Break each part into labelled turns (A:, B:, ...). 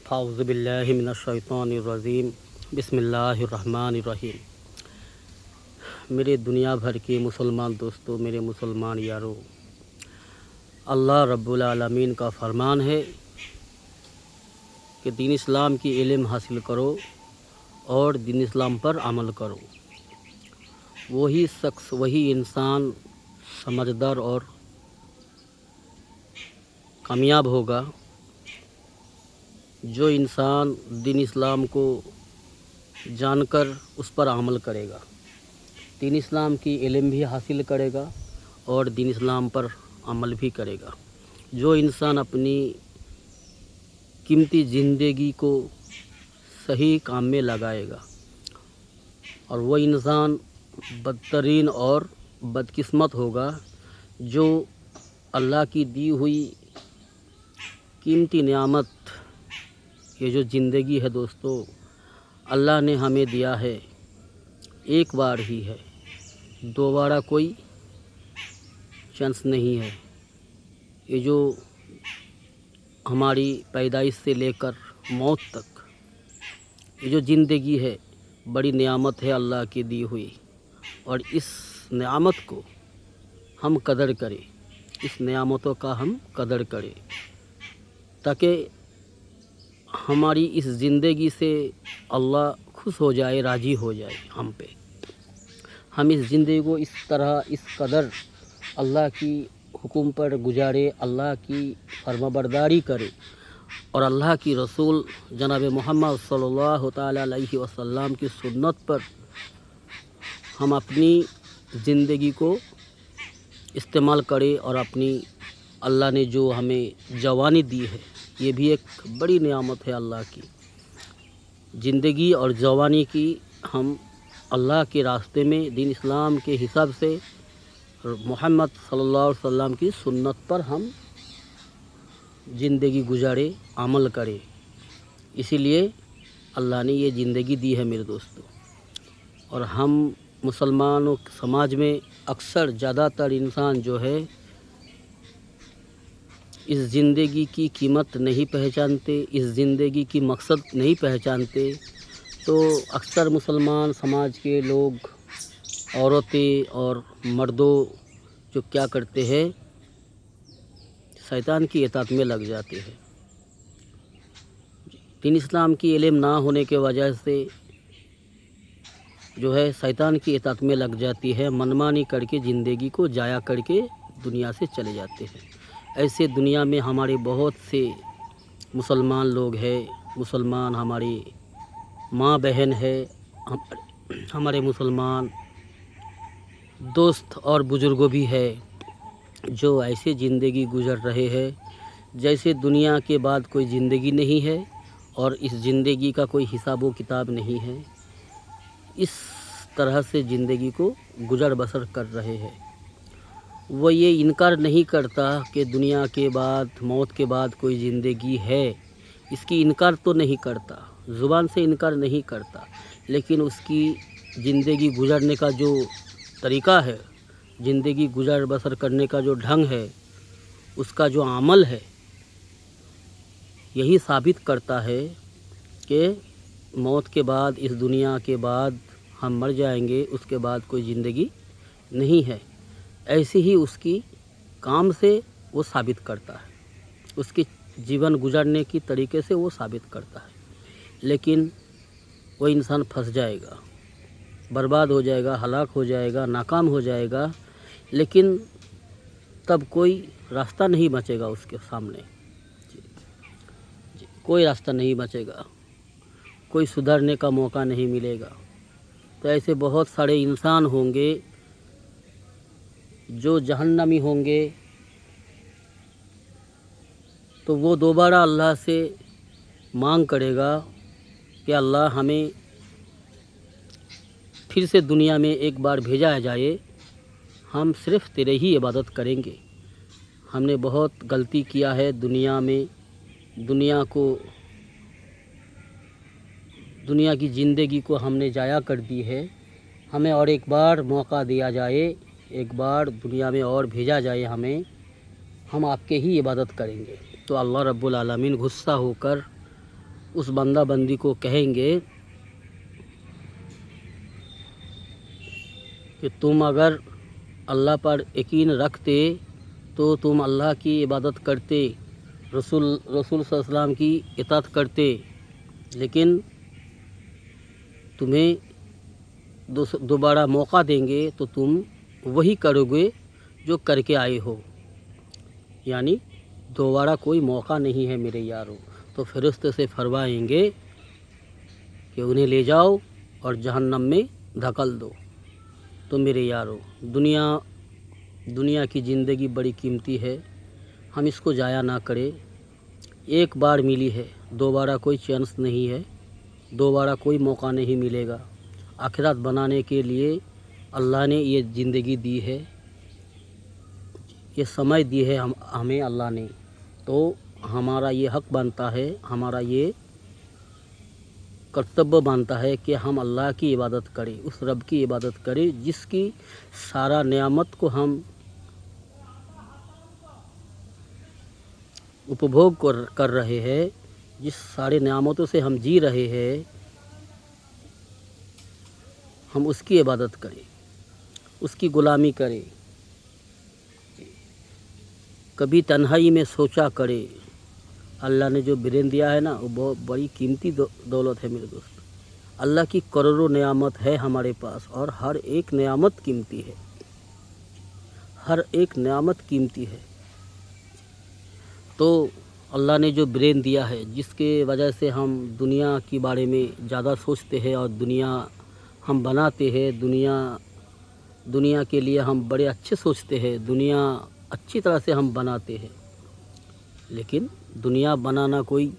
A: اعوذ باللہ من الشیطان الرجیم بسم اللہ الرحمن الرحیم۔ میرے دنیا بھر کے مسلمان دوستوں، میرے مسلمان یاروں، اللہ رب العالمین کا فرمان ہے کہ دین اسلام کی علم حاصل کرو اور دین اسلام پر عمل کرو۔ وہی شخص، وہی انسان سمجھدار اور کامیاب ہوگا جو انسان دین اسلام کو جان کر اس پر عمل کرے گا، دین اسلام کی علم بھی حاصل کرے گا اور دین اسلام پر عمل بھی کرے گا۔ جو انسان اپنی قیمتی زندگی کو صحیح کام میں لگائے گا، اور وہ انسان بدترین اور بدقسمت ہوگا جو اللہ کی دی ہوئی قیمتی نعمت، یہ جو زندگی ہے دوستو، اللہ نے ہمیں دیا ہے، ایک بار ہی ہے، دوبارہ کوئی چانس نہیں ہے۔ یہ جو ہماری پیدائش سے لے کر موت تک یہ جو زندگی ہے، بڑی نعمت ہے اللہ کی دی ہوئی، اور اس نعمت کو ہم قدر کریں، اس نعمتوں کا ہم قدر کریں تاکہ ہماری اس زندگی سے اللہ خوش ہو جائے، راضی ہو جائے ہم پہ۔ ہم اس زندگی کو اس طرح، اس قدر اللہ کی حکم پر گزارے، اللہ کی فرمانبرداری کرے، اور اللہ کی رسول جناب محمد صلی اللہ تعالیٰ علیہ وسلم کی سنت پر ہم اپنی زندگی کو استعمال کرے، اور اپنی اللہ نے جو ہمیں جوانی دی ہے، یہ بھی ایک بڑی نعمت ہے اللہ کی زندگی اور جوانی کی۔ ہم اللہ کے راستے میں دین اسلام کے حساب سے محمد صلی اللہ علیہ وسلم کی سنت پر ہم زندگی گزارے، عمل کرے۔ اسی لیے اللہ نے یہ زندگی دی ہے میرے دوستوں، اور ہم مسلمانوں سماج میں اکثر زیادہ تر انسان جو ہے اس زندگی کی قیمت نہیں پہچانتے، اس زندگی کی مقصد نہیں پہچانتے، تو اکثر مسلمان سماج کے لوگ، عورتیں اور مردوں جو کیا کرتے ہیں، شیطان کی اطاعت میں لگ جاتے ہیں۔ دین اسلام کی علم نہ ہونے کی وجہ سے جو ہے شیطان کی اطاعت میں لگ جاتی ہے، منمانی کر کے زندگی کو ضائع کر کے دنیا سے چلے جاتے ہیں۔ ایسے دنیا میں ہمارے بہت سے مسلمان لوگ ہیں، مسلمان ہماری ماں بہن ہے، ہمارے مسلمان دوست اور بزرگوں بھی ہے جو ایسے زندگی گزر رہے ہیں جیسے دنیا کے بعد کوئی زندگی نہیں ہے، اور اس زندگی کا کوئی حساب و کتاب نہیں ہے۔ اس طرح سے زندگی کو گزر بسر کر رہے ہیں۔ وہ یہ انکار نہیں کرتا کہ دنیا کے بعد، موت کے بعد کوئی زندگی ہے، اس کی انکار تو نہیں کرتا، زبان سے انکار نہیں کرتا، لیکن اس کی زندگی گزرنے کا جو طریقہ ہے، زندگی گزر بسر کرنے کا جو ڈھنگ ہے، اس کا جو عمل ہے، یہی ثابت کرتا ہے کہ موت کے بعد، اس دنیا کے بعد ہم مر جائیں گے، اس کے بعد کوئی زندگی نہیں ہے۔ ایسے ہی اس کی کام سے وہ ثابت کرتا ہے، اس کی جیون گزارنے کی طریقے سے وہ ثابت کرتا ہے، لیکن وہ انسان پھنس جائے گا، برباد ہو جائے گا، ہلاک ہو جائے گا، ناکام ہو جائے گا، لیکن تب کوئی راستہ نہیں بچے گا اس کے سامنے، کوئی راستہ نہیں بچے گا، کوئی سدھرنے کا موقع نہیں ملے گا۔ تو ایسے بہت سارے انسان ہوں گے جو جہنمی ہوں گے، تو وہ دوبارہ اللہ سے مانگ کرے گا کہ اللہ ہمیں پھر سے دنیا میں ایک بار بھیجا جائے، ہم صرف تیرے ہی عبادت کریں گے۔ ہم نے بہت غلطی کیا ہے دنیا میں، دنیا کی زندگی کو ہم نے ضائع کر دی ہے، ہمیں اور ایک بار موقع دیا جائے، ایک بار دنیا میں اور بھیجا جائے ہمیں، ہم آپ کے ہی عبادت کریں گے۔ تو اللہ رب العالمین غصہ ہو کر اس بندہ بندی کو کہیں گے کہ تم اگر اللہ پر یقین رکھتے تو تم اللہ کی عبادت کرتے، رسول صلی اللہ علیہ وسلم کی اطاعت کرتے، لیکن تمہیں دوبارہ موقع دیں گے تو تم وہی کرو گے جو کر کے آئے ہو، یعنی دوبارہ کوئی موقع نہیں ہے میرے یارو۔ تو فرشتے سے فرمائیں گے کہ انہیں لے جاؤ اور جہنم میں دھکیل دو۔ تو میرے یارو، دنیا کی زندگی بڑی قیمتی ہے، ہم اس کو ضائع نہ کریں۔ ایک بار ملی ہے، دوبارہ کوئی چانس نہیں ہے، دوبارہ کوئی موقع نہیں ملے گا۔ آخرت بنانے کے لیے اللہ نے یہ زندگی دی ہے، یہ سمے دی ہے ہمیں اللہ نے، تو ہمارا یہ حق بنتا ہے، ہمارا یہ کرتویہ بنتا ہے کہ ہم اللہ کی عبادت کریں، اس رب کی عبادت کریں جس کی سارا نعمت کو ہم اپبھوگ کر رہے ہیں، جس سارے نعمتوں سے ہم جی رہے ہیں، ہم اس کی عبادت کریں، اس کی غلامی کریں۔ کبھی تنہائی میں سوچا کرے، اللہ نے جو برین دیا ہے نا وہ بہت بڑی قیمتی دولت ہے میرے دوست۔ اللہ کی کروڑوں نعمت ہے ہمارے پاس اور ہر ایک نعمت قیمتی ہے، ہر ایک نعمت قیمتی ہے۔ تو اللہ نے جو برین دیا ہے جس کے وجہ سے ہم دنیا کے بارے میں زیادہ سوچتے ہیں اور دنیا ہم بناتے ہیں، دنیا کے لیے ہم بڑے اچھے سوچتے ہیں، دنیا اچھی طرح سے ہم بناتے ہیں، لیکن دنیا بنانا کوئی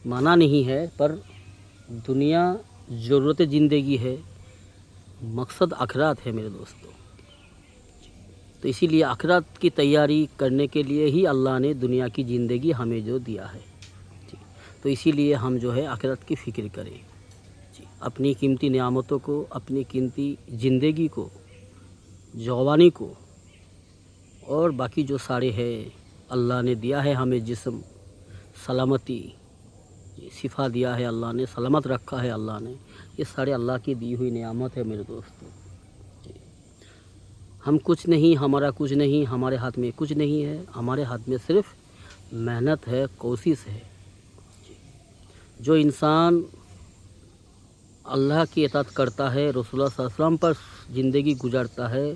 A: منع نہیں ہے، پر دنیا ضرورت زندگی ہے، مقصد آخرت ہے میرے دوستو۔ تو اسی لیے آخرت کی تیاری کرنے کے لیے ہی اللہ نے دنیا کی زندگی ہمیں جو دیا ہے، تو اسی لیے ہم جو ہے آخرت کی فکر کریں، اپنی قیمتی نعمتوں کو، اپنی قیمتی زندگی کو، جوانی کو، اور باقی جو سارے ہے اللہ نے دیا ہے ہمیں، جسم، سلامتی، شفا دیا ہے اللہ نے، سلامت رکھا ہے اللہ نے، یہ سارے اللہ کی دی ہوئی نعمت ہے میرے دوستو۔ ہم کچھ نہیں، ہمارا کچھ نہیں، ہمارے ہاتھ میں کچھ نہیں ہے، ہمارے ہاتھ میں صرف محنت ہے، کوشش ہے۔ جو انسان اللہ کی اطاعت کرتا ہے، رسول اللہ صلی اللہ علیہ وسلم پر زندگی گزارتا ہے،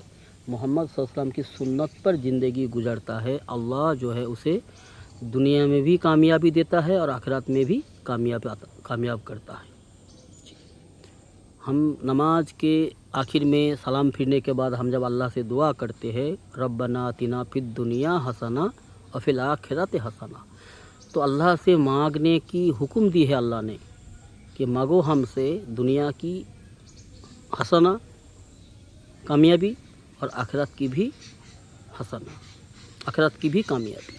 A: محمد صلی اللہ علیہ وسلم کی سنت پر زندگی گزارتا ہے، اللہ جو ہے اسے دنیا میں بھی کامیابی دیتا ہے اور آخرت میں بھی کامیاب کرتا ہے۔ ہم نماز کے آخر میں سلام پھرنے کے بعد ہم جب اللہ سے دعا کرتے ہیں، ربنا آتنا فی الدنیا حسنہ وفی الآخرۃ حسنہ، تو اللہ سے مانگنے کی حکم دی ہے اللہ نے کہ مانگو ہم سے دنیا کی حسنہ کامیابی اور آخرت کی بھی حسنہ، آخرت کی بھی کامیابی۔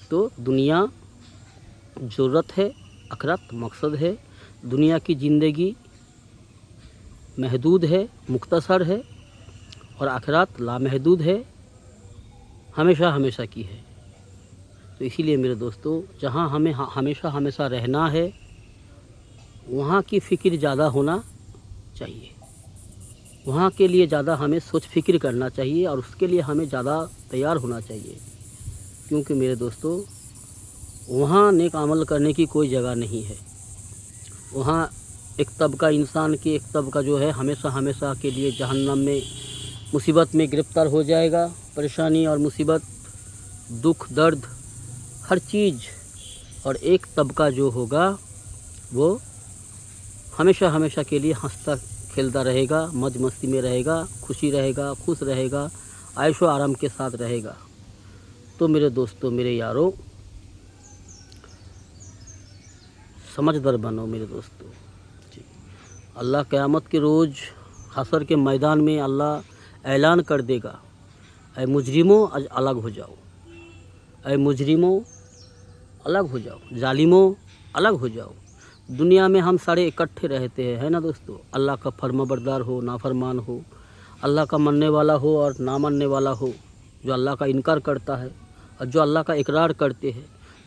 A: تو دنیا ضرورت ہے، آخرت مقصد ہے۔ دنیا کی زندگی محدود ہے، مختصر ہے، اور آخرت لامحدود ہے، ہمیشہ کی ہے۔ تو اسی لیے میرے دوستو، جہاں ہمیں ہمیشہ رہنا ہے وہاں کی فکر زیادہ ہونا چاہیے، وہاں کے لیے زیادہ ہمیں سوچ فکر کرنا چاہیے اور اس کے لیے ہمیں زیادہ تیار ہونا چاہیے، کیونکہ میرے دوستو وہاں نیک عمل کرنے کی کوئی جگہ نہیں ہے۔ وہاں ایک طبقہ انسان کی، ایک طبقہ جو ہے ہمیشہ کے لیے جہنم میں مصیبت میں گرفتار ہو جائے گا، پریشانی اور مصیبت، دکھ، درد، ہر چیز، اور ایک طبقہ جو ہوگا وہ ہمیشہ کے لیے ہنستا کھیلتا رہے گا، موج مستی میں رہے گا، خوشی رہے گا، خوش رہے گا، عیش و آرام کے ساتھ رہے گا۔ تو میرے دوستو، میرے یارو، سمجھدار بنو میرے دوستو۔ اللہ قیامت کے روز حشر کے میدان میں اللہ اعلان کر دے گا، اے مجرموں الگ ہو جاؤ، اے مجرموں الگ ہو جاؤ، ظالموں الگ ہو جاؤ۔ دنیا میں ہم سارے اکٹھے رہتے ہیں، ہے نا دوستو؟ اللہ کا فرمانبردار ہو، نافرمان ہو، اللہ کا ماننے والا ہو اور نہ ماننے والا ہو، جو اللہ کا انکار کرتا ہے اور جو اللہ کا اقرار کرتے ہیں،